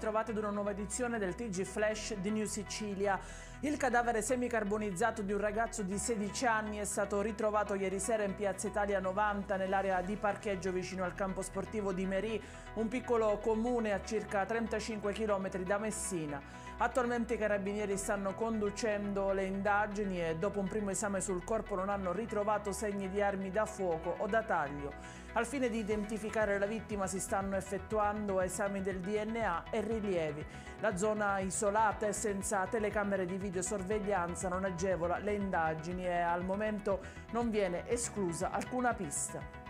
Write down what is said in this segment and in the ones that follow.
ritrovati ad una nuova edizione del TG Flash di New Sicilia. Il cadavere semicarbonizzato di un ragazzo di 16 anni è stato ritrovato ieri sera in Piazza Italia 90 nell'area di parcheggio vicino al campo sportivo di Merì, un piccolo comune a circa 35 km da Messina. Attualmente i carabinieri stanno conducendo le indagini e dopo un primo esame sul corpo non hanno ritrovato segni di armi da fuoco o da taglio. Al fine di identificare la vittima si stanno effettuando esami del DNA e rilievi. La zona isolata e senza telecamere di videosorveglianza non agevola le indagini e al momento non viene esclusa alcuna pista.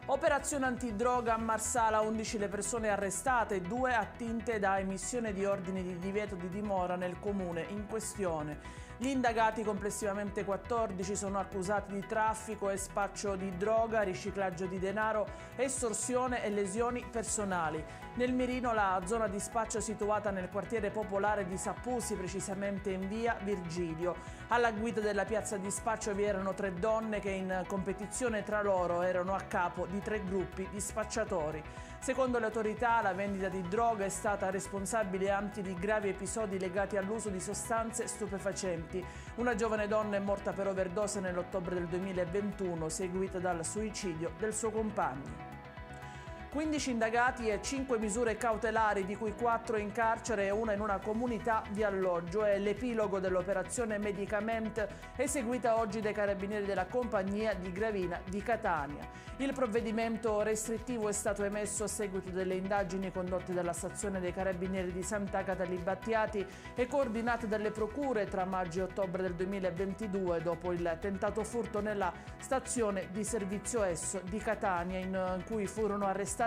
Operazione antidroga a Marsala, 11 le persone arrestate, 2 attinte da emissione di ordini di divieto di dimora nel comune in questione. Gli indagati, complessivamente 14, sono accusati di traffico e spaccio di droga, riciclaggio di denaro, estorsione e lesioni personali. Nel mirino la zona di spaccio situata nel quartiere popolare di Sappusi, precisamente in via Virgilio. Alla guida della piazza di spaccio vi erano 3 donne che in competizione tra loro erano a capo di 3 gruppi di spacciatori. Secondo le autorità la vendita di droga è stata responsabile anche di gravi episodi legati all'uso di sostanze stupefacenti. Una giovane donna è morta per overdose nell'ottobre del 2021, seguita dal suicidio del suo compagno. 15 indagati e 5 misure cautelari, di cui 4 in carcere e una in una comunità di alloggio. È l'epilogo dell'operazione Medicament eseguita oggi dai carabinieri della compagnia di Gravina di Catania. Il provvedimento restrittivo è stato emesso a seguito delle indagini condotte dalla stazione dei carabinieri di Sant'Agata Battiati e coordinate dalle procure tra maggio e ottobre del 2022 dopo il tentato furto nella stazione di servizio Esso di Catania in cui furono arrestati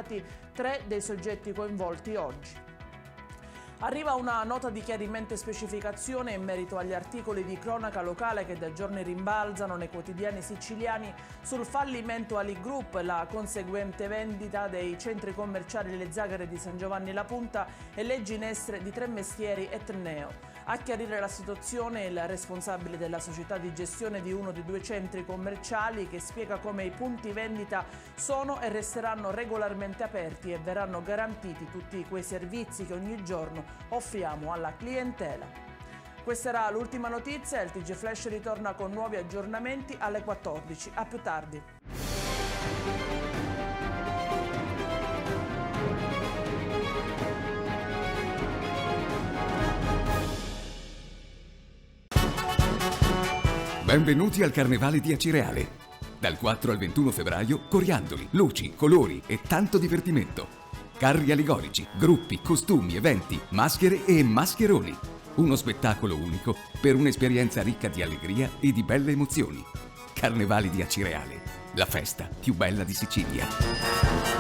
3 dei soggetti coinvolti oggi. Arriva una nota di chiarimento e specificazione in merito agli articoli di cronaca locale che da giorni rimbalzano nei quotidiani siciliani sul fallimento Ali Group, la conseguente vendita dei centri commerciali Le Zagare di San Giovanni La Punta e le ginestre di Tremestieri e Trneo. A chiarire la situazione il responsabile della società di gestione di uno dei 2 centri commerciali, che spiega come i punti vendita sono e resteranno regolarmente aperti e verranno garantiti tutti quei servizi che ogni giorno offriamo alla clientela. Questa era l'ultima notizia, il TG Flash ritorna con nuovi aggiornamenti alle 14. A più tardi. Benvenuti al Carnevale di Acireale. Dal 4 al 21 febbraio, coriandoli, luci, colori e tanto divertimento. Carri allegorici, gruppi, costumi, eventi, maschere e mascheroni. Uno spettacolo unico per un'esperienza ricca di allegria e di belle emozioni. Carnevali di Acireale, la festa più bella di Sicilia.